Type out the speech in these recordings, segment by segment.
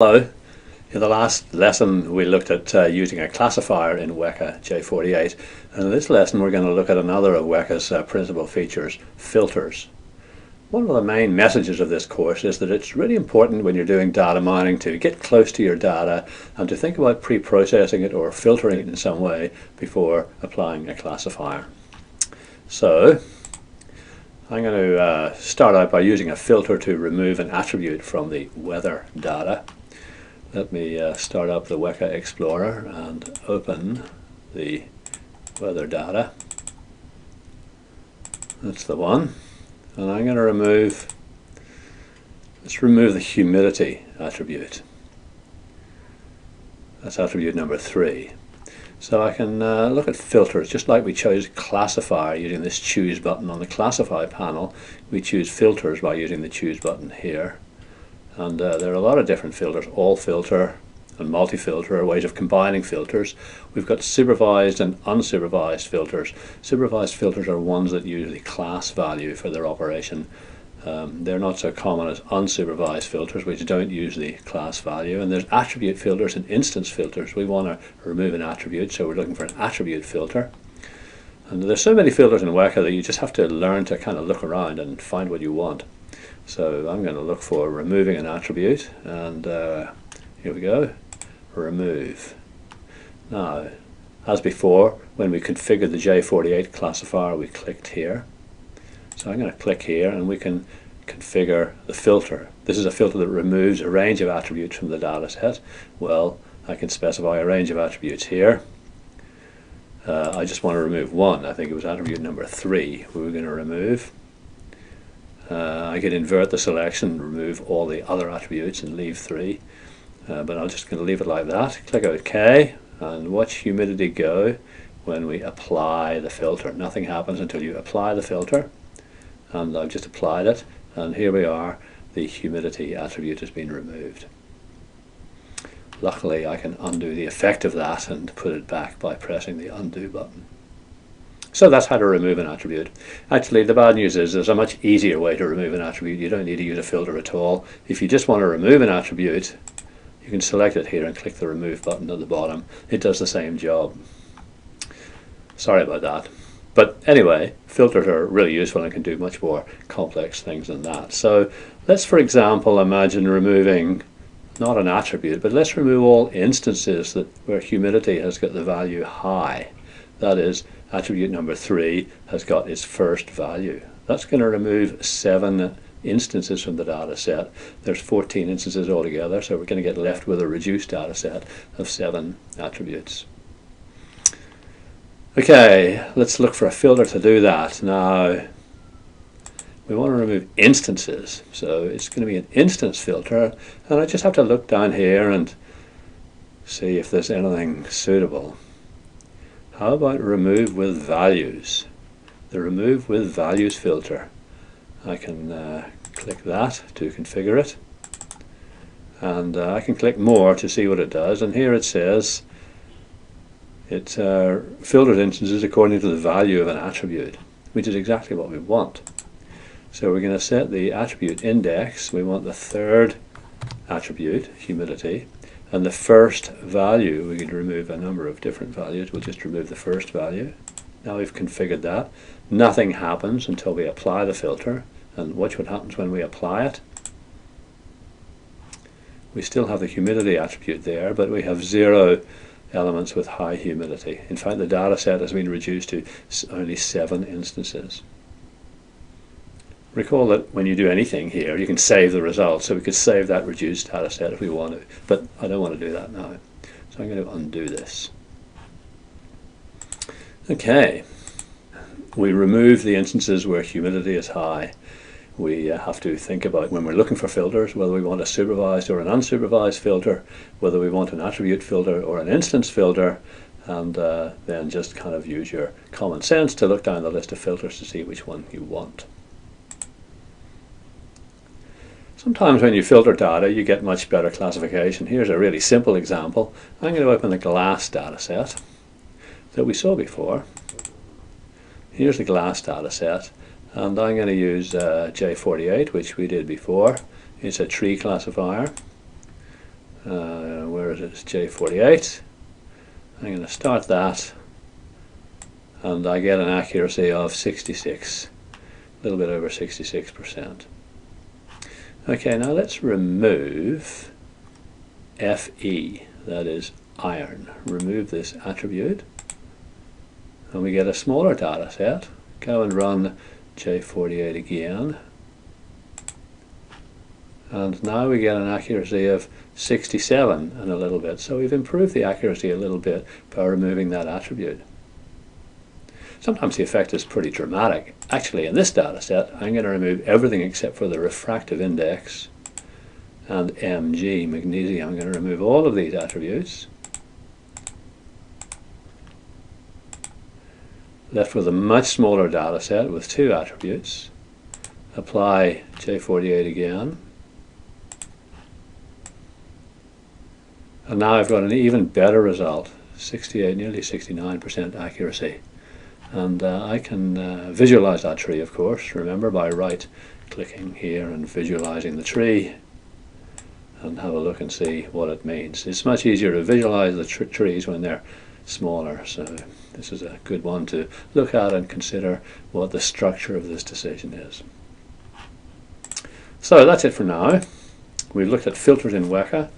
Hello. In the last lesson we looked at using a classifier in Weka J48, and in this lesson we're going to look at another of Weka's principal features, filters. One of the main messages of this course is that it's really important when you're doing data mining to get close to your data and to think about pre-processing it or filtering it in some way before applying a classifier. So I'm going to start out by using a filter to remove an attribute from the weather data. Let me start up the Weka Explorer and open the weather data. That's the one. And I'm going to let's remove the humidity attribute. That's attribute number 3. So I can look at filters, just like we chose classifier using this choose button on the classify panel. We choose filters by using the choose button here. And there are a lot of different filters. All filter and multi-filter are ways of combining filters. We've got supervised and unsupervised filters. Supervised filters are ones that use the class value for their operation. They're not so common as unsupervised filters, which don't use the class value. And there's attribute filters and instance filters. We want to remove an attribute, so we're looking for an attribute filter. And there's so many filters in Weka that you just have to learn to kind of look around and find what you want. So I'm going to look for removing an attribute, and here we go, remove. Now, as before, when we configured the J48 classifier, we clicked here. So I'm going to click here and we can configure the filter. This is a filter that removes a range of attributes from the data set. Well, I can specify a range of attributes here. I just want to remove one. I think it was attribute number 3 we were going to remove. I can invert the selection, remove all the other attributes and leave 3, but I'm just going to leave it like that. Click OK and watch humidity go when we apply the filter. Nothing happens until you apply the filter, and I've just applied it, and here we are, the humidity attribute has been removed. Luckily I can undo the effect of that and put it back by pressing the undo button. So that's how to remove an attribute. Actually, the bad news is there's a much easier way to remove an attribute. You don't need to use a filter at all. If you just want to remove an attribute, you can select it here and click the remove button at the bottom. It does the same job. Sorry about that. But anyway, filters are really useful and can do much more complex things than that. So let's, for example, imagine removing not an attribute, but let's remove all instances where humidity has got the value high. That is, attribute number 3 has got its first value. That's going to remove 7 instances from the data set. There's 14 instances altogether, so we're going to get left with a reduced data set of 7 attributes. Okay, let's look for a filter to do that. Now, we want to remove instances, so it's going to be an instance filter, and I just have to look down here and see if there's anything suitable. How about remove with values? The remove with values filter. I can click that to configure it, and I can click more to see what it does, and here it says it filters instances according to the value of an attribute, which is exactly what we want. So we're going to set the attribute index. We want the 3rd attribute, humidity, and the first value. We can remove a number of different values. We'll just remove the first value. Now we've configured that. Nothing happens until we apply the filter, and watch what happens when we apply it. We still have the humidity attribute there, but we have 0 elements with high humidity. In fact, the data set has been reduced to only 7 instances. Recall that when you do anything here, you can save the results, so we could save that reduced data set if we want to, but I don't want to do that now. So I'm going to undo this. Okay, we remove the instances where humidity is high. We have to think about, when we're looking for filters, whether we want a supervised or an unsupervised filter, whether we want an attribute filter or an instance filter, and then just kind of use your common sense to look down the list of filters to see which one you want. Sometimes when you filter data, you get much better classification. Here's a really simple example. I'm going to open the glass data set that we saw before. Here's the glass data set, and I'm going to use J48, which we did before. It's a tree classifier. Where is it? It's J48. I'm going to start that, and I get an accuracy of 66, a little bit over 66%. Okay, now let's remove Fe, that is iron. Remove this attribute, and we get a smaller data set. Go and run J48 again, and now we get an accuracy of 67 and a little bit. So we've improved the accuracy a little bit by removing that attribute. Sometimes the effect is pretty dramatic. Actually, in this data set, I'm going to remove everything except for the refractive index and Mg, magnesium. I'm going to remove all of these attributes. Left with a much smaller data set with 2 attributes. Apply J48 again. And now I've got an even better result, 68, nearly 69% accuracy. And I can visualize that tree, of course, remember, by right-clicking here and visualizing the tree, and have a look and see what it means. It's much easier to visualize the trees when they're smaller, so this is a good one to look at and consider what the structure of this decision is. So that's it for now. We've looked at filters in Weka.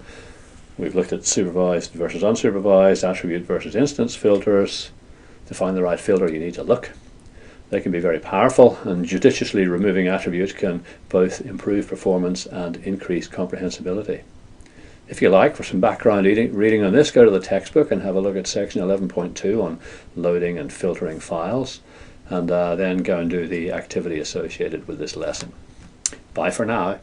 We've looked at supervised versus unsupervised, attribute versus instance filters. To find the right filter, you need to look. They can be very powerful, and judiciously removing attributes can both improve performance and increase comprehensibility. If you like, for some background reading on this, go to the textbook and have a look at section 11.2 on loading and filtering files, and then go and do the activity associated with this lesson. Bye for now.